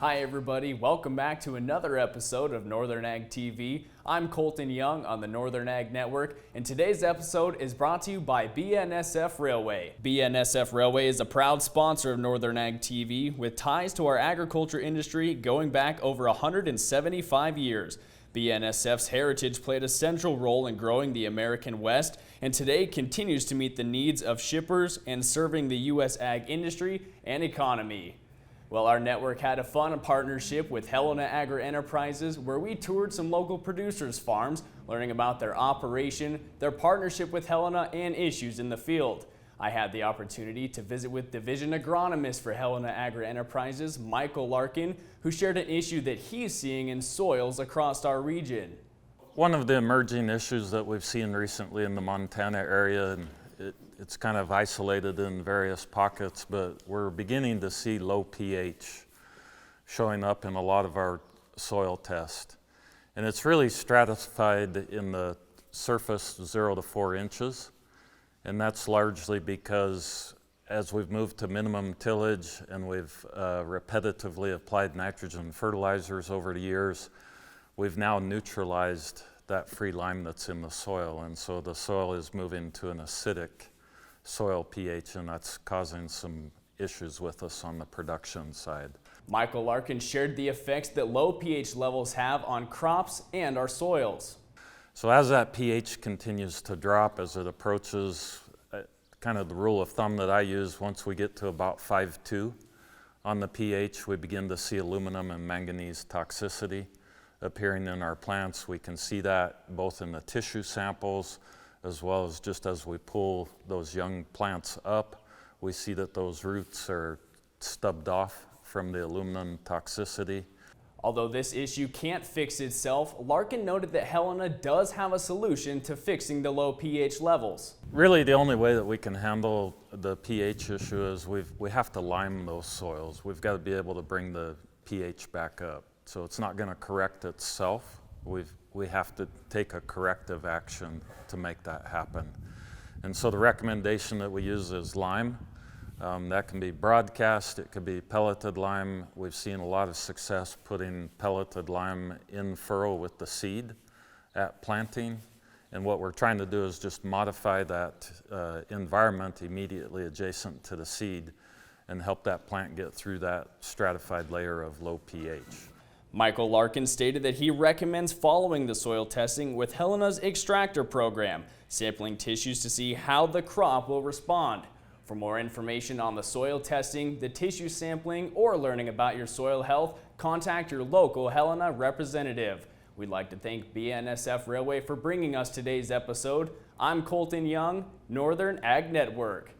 Hi everybody, welcome back to another episode of Northern Ag TV. I'm Colton Young on the Northern Ag Network, and today's episode is brought to you by BNSF Railway. BNSF Railway is a proud sponsor of Northern Ag TV with ties to our agriculture industry going back over 175 years. BNSF's heritage played a central role in growing the American West, and today continues to meet the needs of shippers and serving the U.S. ag industry and economy. Well, our network had a fun partnership with Helena Agri Enterprises where we toured some local producers' farms, learning about their operation, their partnership with Helena, and issues in the field. I had the opportunity to visit with Division Agronomist for Helena Agri Enterprises, Michael Larkin, who shared an issue that he's seeing in soils across our region. One of the emerging issues that we've seen recently in the Montana area, and it's kind of isolated in various pockets, but we're beginning to see low pH showing up in a lot of our soil tests. And it's really stratified in the surface 0 to 4 inches. And that's largely because as we've moved to minimum tillage and we've repetitively applied nitrogen fertilizers over the years, we've now neutralized that free lime that's in the soil. And so the soil is moving to an acidic soil pH, and that's causing some issues with us on the production side. Michael Larkin shared the effects that low pH levels have on crops and our soils. So as that pH continues to drop, as it approaches kind of the rule of thumb that I use, once we get to about 5.2 on the pH, we begin to see aluminum and manganese toxicity appearing in our plants. We can see that both in the tissue samples as well as just as we pull those young plants up, we see that those roots are stubbed off from the aluminum toxicity. Although this issue can't fix itself, Larkin noted that Helena does have a solution to fixing the low pH levels. Really, the only way that we can handle the pH issue is we have to lime those soils. We've got to be able to bring the pH back up. So it's not going to correct itself. We have to take a corrective action to make that happen. And so the recommendation that we use is lime. That can be broadcast, it could be pelleted lime. We've seen a lot of success putting pelleted lime in furrow with the seed at planting. And what we're trying to do is just modify that environment immediately adjacent to the seed and help that plant get through that stratified layer of low pH. Michael Larkin stated that he recommends following the soil testing with Helena's extractor program, sampling tissues to see how the crop will respond. For more information on the soil testing, the tissue sampling, or learning about your soil health, contact your local Helena representative. We'd like to thank BNSF Railway for bringing us today's episode. I'm Colton Young, Northern Ag Network.